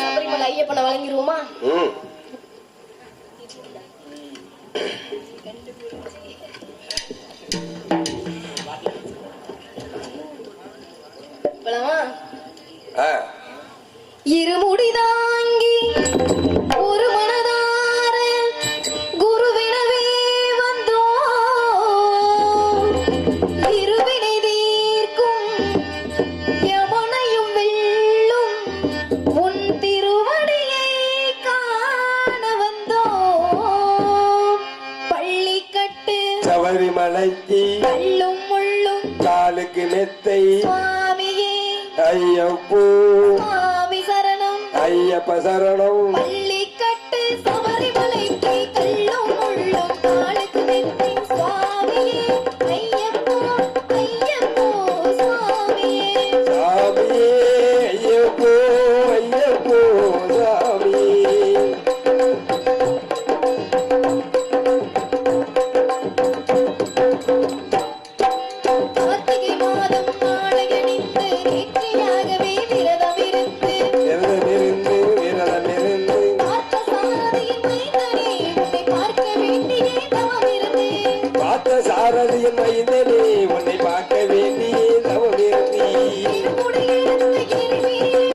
சபரிமலை ஐயப்பனை வழங்கிடுவோமா? இருமுடி தாங்கி ஒரு மனதார குருவினவே வந்தோம். இருவினை தீர்க்கும் யமுனையும் வெல்லும் உன் திருவடியை காண வந்தோம். பள்ளிக்கட்டு சபரிமலைக்கு கல்லும் முள்ளும் காலுக்கு மெத்தை சுவாமியே ஐயப்போ சுவாமி சரணம் ஐயப்ப சரணம்.